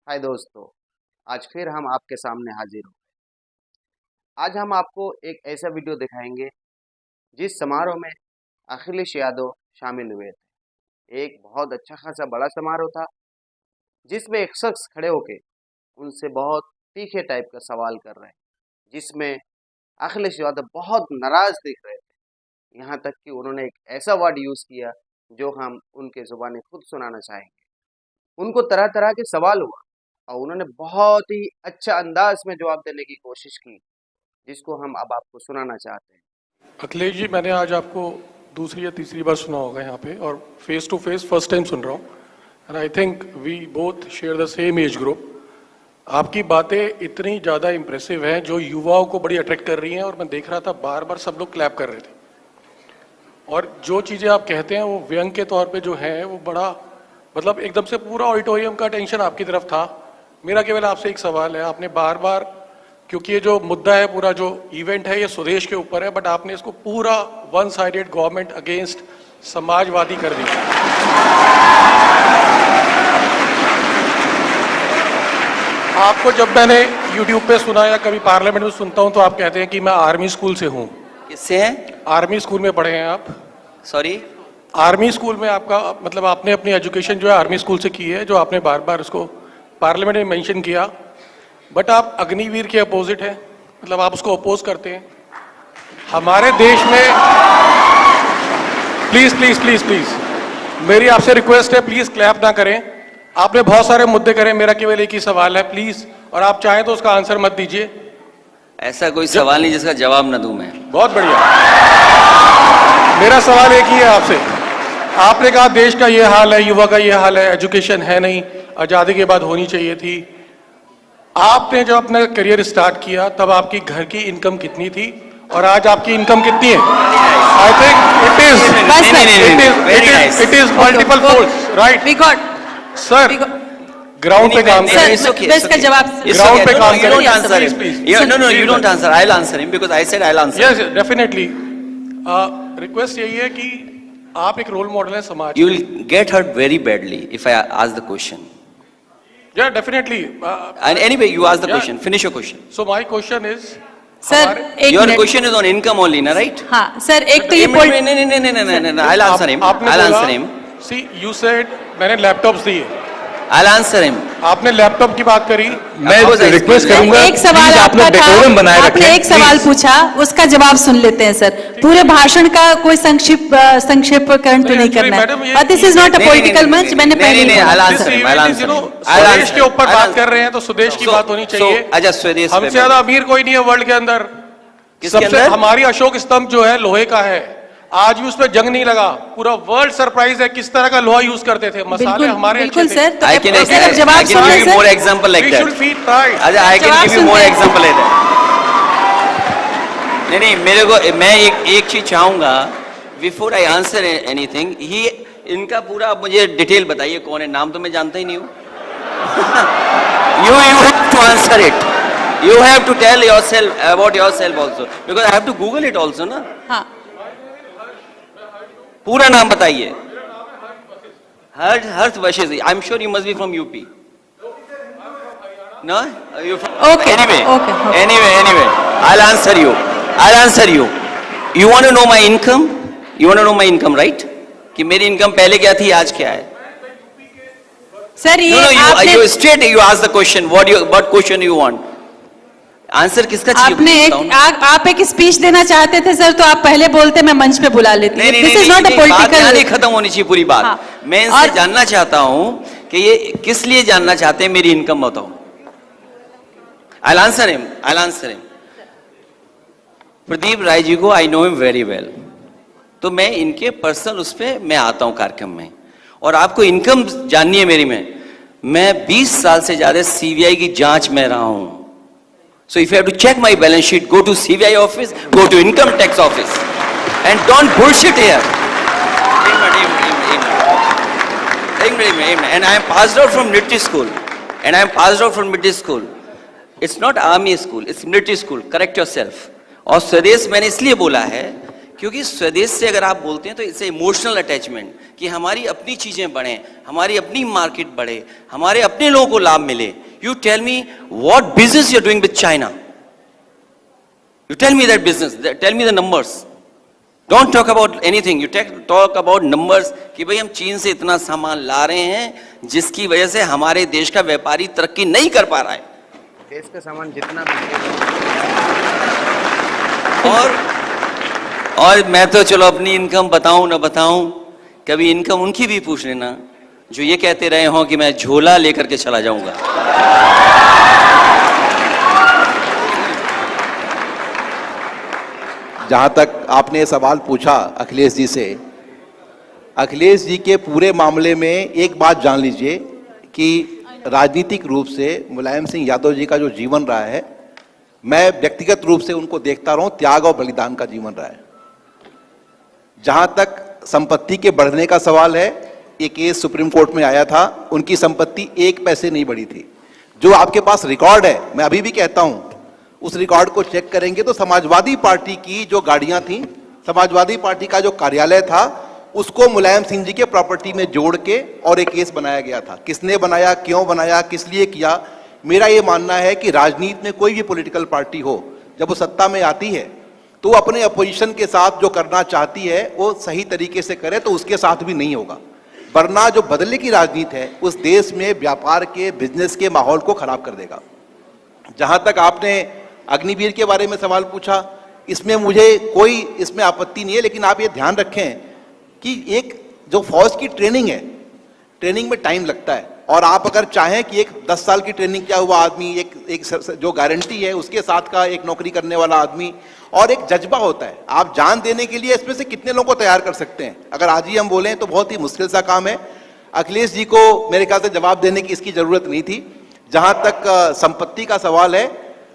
हाय दोस्तों, आज फिर हम आपके सामने हाजिर हो गए। आज हम आपको एक ऐसा वीडियो दिखाएंगे जिस समारोह में अखिलेश यादव शामिल हुए थे। एक बहुत अच्छा खासा बड़ा समारोह था जिसमें एक शख्स खड़े होके उनसे बहुत तीखे टाइप का सवाल कर रहे हैं, जिसमें अखिलेश यादव बहुत नाराज दिख रहे थे। यहाँ तक कि उन्होंने एक ऐसा वर्ड यूज़ किया जो हम उनके ज़ुबानी खुद सुनाना चाहेंगे। उनको तरह तरह के सवाल हुआ और उन्होंने बहुत ही अच्छा अंदाज में जवाब देने की कोशिश की, जिसको हम अब आपको सुनाना चाहते हैं। अखिलेश जी, मैंने आज आपको दूसरी या तीसरी बार सुना होगा यहाँ पे, और face to face first time सुन रहा हूँ। And I think we both share the same age group. आपकी बातें इतनी ज़्यादा इम्प्रेसिव हैं जो युवाओं को बड़ी अट्रैक्ट कर रही हैं, और मैं देख रहा था बार बार सब लोग क्लैप कर रहे थे। और जो चीज़ें आप कहते हैं वो व्यंग के तौर पे जो है वो बड़ा मतलब एकदम से पूरा ऑडिटोरियम का अटेंशन आपकी तरफ था। मेरा केवल आपसे एक सवाल है, आपने बार बार, क्योंकि ये जो मुद्दा है, पूरा जो इवेंट है ये स्वदेश के ऊपर है, बट आपने इसको पूरा one sided government against Samajwadi कर दिया। आपको जब मैंने यूट्यूब पे सुना या कभी पार्लियामेंट में सुनता हूं तो आप कहते हैं कि मैं आर्मी स्कूल से हूं। किससे हैं? आर्मी स्कूल में पढ़े हैं आप? सॉरी, आर्मी स्कूल में आपका मतलब आपने अपनी एजुकेशन जो है आर्मी स्कूल से की है, जो आपने बार बार उसको पार्लियामेंट में मेंशन किया। बट आप अग्निवीर के अपोजिट हैं, मतलब आप उसको अपोज करते हैं। हमारे देश में प्लीज प्लीज प्लीज प्लीज मेरी आपसे रिक्वेस्ट है, प्लीज क्लैप ना करें। आपने बहुत सारे मुद्दे करे, मेरा केवल एक ही सवाल है प्लीज, और आप चाहें तो उसका आंसर मत दीजिए। ऐसा कोई सवाल नहीं जिसका जवाब न दूं मैं। बहुत बढ़िया। मेरा सवाल एक ही है आपसे। आपने कहा देश का ये हाल है, युवा का ये हाल है, एजुकेशन है नहीं, आजादी के बाद होनी चाहिए थी। आपने जब अपना करियर स्टार्ट किया तब आपकी घर की इनकम कितनी थी और आज आपकी इनकम कितनी है? I think it is multiple folds, right? Sir, ground पे काम करें। इसका जवाब ग्राउंड पे काम करें। No, you don't answer. I'll answer him because I said I'll answer. Yes, definitely. Request यही है कि आप एक रोल मॉडल है समाज। You will get hurt very badly if I ask the question. Yeah, definitely. And anyway, you ask the Yeah. question. Finish your question. So my question is, sir एक Your minute. question is on income only, na, right? हाँ sir, एक तो ये No. I'll answer him. आपने I'll बोला, answer him. See, you said मैंने laptops दिए, I'll answer him. आपने लैपटॉप की बात करी। मैं रिक्वेस्ट करूंगा, एक सवाल आपका था, आपने एक सवाल पूछा, उसका जवाब सुन लेते हैं सर। पूरे भाषण का कोई संक्षेपकरण तो नहीं करना है। This is not a political मंच। मैंने पहले ही I'll बोला। answer him. I'll answer him. स्वदेश के ऊपर बात कर रहे हैं तो स्वदेश की बात होनी चाहिए। अच्छा, स्वदेश हमसे ज्यादा अमीर कोई नहीं है वर्ल्ड के अंदर। किसके सबसे अंदर? हमारी अशोक स्तंभ जो है लोहे का है, आज भी उस पर जंग नहीं लगा। पूरा वर्ल्ड सरप्राइज है किस तरह का लोहा यूज करते थे। मसाले हमारे बिल्कुल अच्छे थे। सर। तो I can जवाब give सुन you लें more sir. example like We that. should feel pride. अच्छा, I can जवाब give you more सुनते हैं। example like that. नहीं, मेरे को मैं एक चीज चाहूंगा before I answer anything. इनका पूरा आप मुझे डिटेल बताइए, कौन है? नाम तो मैं जानता ही नहीं हूँ। You have to answer it. You have to tell yourself about yourself also because I have to Google it also, ना? हाँ, पूरा नाम बताइए। हर्ष Vashishtha. I'm sure you must be from UP. No? You from? Okay, Anyway, okay. Anyway, I'll answer you. You want to know my income? You want to know my income, right? कि मेरी income पहले क्या थी, आज क्या है? Sir ये No, आपने you straight you ask the question. What question you want? Answer किसका चाहिए? आपने आप एक स्पीच देना चाहते थे सर, तो आप पहले बोलते, मैं मंच पे बुला लेती। नहीं, दिस इज नॉट अ बात यहाँ नहीं पॉलिटिकल। खत्म होनी चाहिए पूरी बात। हाँ। मैं इनसे जानना चाहता हूँ कि ये किस लिए जानना चाहते हैं, मेरी इनकम बताओ। I'll answer him. Pradeep Rai ji को I know him very well, तो मैं इनके पर्सनल उस पे मैं आता हूँ कार्यक्रम में, और आपको इनकम जाननी है मेरी में। मैं 20 साल से ज्यादा सीबीआई की जांच में रहा हूं। So if you have to check my balance sheet, go to CBI office, go to income tax office, and don't bullshit here. And I am passed out from military school. It's not army school, it's military school. Correct yourself. और स्वदेश मैंने इसलिए बोला है क्योंकि स्वदेश से अगर आप बोलते हैं तो इट्स इमोशनल अटैचमेंट। कि हमारी अपनी चीजें बढ़े, हमारी अपनी मार्केट बढ़े, हमारे अपने लोगों को लाभ मिले। You tell me what business you are doing with China, you tell me that business, tell me the numbers, don't talk about anything, you talk about numbers कि भाई हम चीन से इतना सामान ला रहे हैं जिसकी वजह से हमारे देश का व्यापारी तरक्की नहीं कर पा रहा है। देश का सामान जितना बिकेगा। और मैं तो चलो अपनी इनकम बताऊं ना बताऊं, कभी इनकम उनकी भी पूछ लेना जो ये कहते रहे हों कि मैं झोला लेकर के चला जाऊंगा। जहां तक आपने सवाल पूछा अखिलेश जी से, अखिलेश जी के पूरे मामले में एक बात जान लीजिए कि राजनीतिक रूप से मुलायम सिंह यादव जी का जो जीवन रहा है, मैं व्यक्तिगत रूप से उनको देखता रहा हूं, त्याग और बलिदान का जीवन रहा है। जहां तक संपत्ति के बढ़ने का सवाल है, एक केस सुप्रीम कोर्ट में आया था, उनकी संपत्ति 1 पैसे नहीं बढ़ी थी। जो आपके पास रिकॉर्ड है, मैं अभी भी कहता हूं, उस रिकॉर्ड को चेक करेंगे तो समाजवादी पार्टी की जो गाड़ियां थी, समाजवादी पार्टी का जो कार्यालय था, उसको मुलायम सिंह जी के प्रॉपर्टी में जोड़ के और एक केस बनाया गया था। किसने बनाया, क्यों बनाया, किस लिए किया? मेरा ये मानना है कि राजनीति में कोई भी पॉलिटिकल पार्टी हो, जब वो सत्ता में आती है तो वो अपने अपोजिशन के साथ जो करना चाहती है वो सही तरीके से करे, तो उसके साथ भी नहीं होगा। वरना जो बदले की राजनीति है उस देश में व्यापार के, बिजनेस के माहौल को खराब कर देगा। जहां तक आपने अग्निवीर के बारे में सवाल पूछा, इसमें मुझे कोई इसमें आपत्ति नहीं है, लेकिन आप ये ध्यान रखें कि एक जो फौज की ट्रेनिंग है, ट्रेनिंग में टाइम लगता है, और आप अगर चाहें कि एक 10 साल की ट्रेनिंग किया हुआ आदमी, एक जो गारंटी है उसके साथ का एक नौकरी करने वाला आदमी, और एक जज्बा होता है, आप जान देने के लिए इसमें से कितने लोगों को तैयार कर सकते हैं? अगर आज ही हम बोलें तो बहुत ही मुश्किल सा काम है। अखिलेश जी को मेरे ख्याल से जवाब देने की इसकी जरूरत नहीं थी। जहां तक संपत्ति का सवाल है,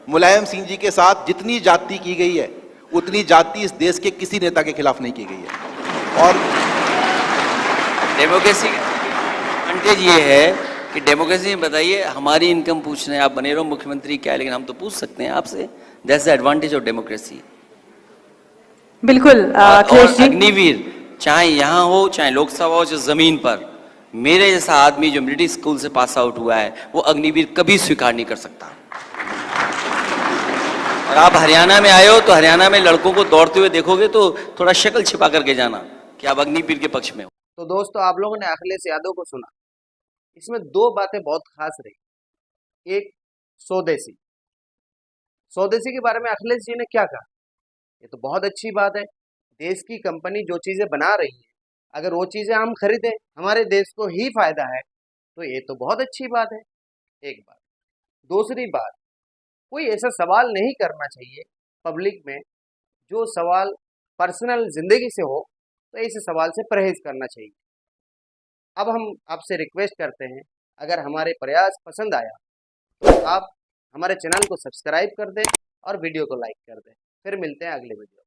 मुलायम सिंह जी के साथ जितनी जाति की गई है उतनी जाति इस देश के किसी नेता के खिलाफ नहीं की गई है। और डेमोक्रेसी एडवांटेज ये है कि डेमोक्रेसी में बताइए, हमारी इनकम पूछ रहे हैं, आप बने रहो मुख्यमंत्री क्या, लेकिन हम तो पूछ सकते हैं आपसे। That's the advantage of democracy. बिल्कुल अखिलेश जी, अग्निवीर चाहे यहाँ हो चाहे लोकसभा हो, जो जमीन पर मेरे जैसा आदमी जो मिलिट्री स्कूल से पास आउट हुआ है वो अग्निवीर कभी स्वीकार नहीं कर सकता। और आप हरियाणा में आए हो तो हरियाणा में लड़कों को दौड़ते हुए देखोगे तो थोड़ा शक्ल छिपा करके जाना कि आप अग्निवीर के पक्ष में हो। तो दोस्तों, आप लोगों ने अखिलेश यादव को सुना, इसमें 2 बातें बहुत खास रही। एक, स्वदेशी। स्वदेशी के बारे में अखिलेश जी ने क्या कहा, ये तो बहुत अच्छी बात है। देश की कंपनी जो चीजें बना रही है, अगर वो चीजें हम खरीदें, हमारे देश को ही फायदा है, तो ये तो बहुत अच्छी बात है। एक बात। दूसरी बात, कोई ऐसा सवाल नहीं करना चाहिए पब्लिक में जो सवाल पर्सनल जिंदगी से हो, तो ऐसे सवाल से परहेज करना चाहिए। अब हम आपसे रिक्वेस्ट करते हैं, अगर हमारे प्रयास पसंद आया तो आप हमारे चैनल को सब्सक्राइब कर दें और वीडियो को लाइक कर दें। फिर मिलते हैं अगले वीडियो।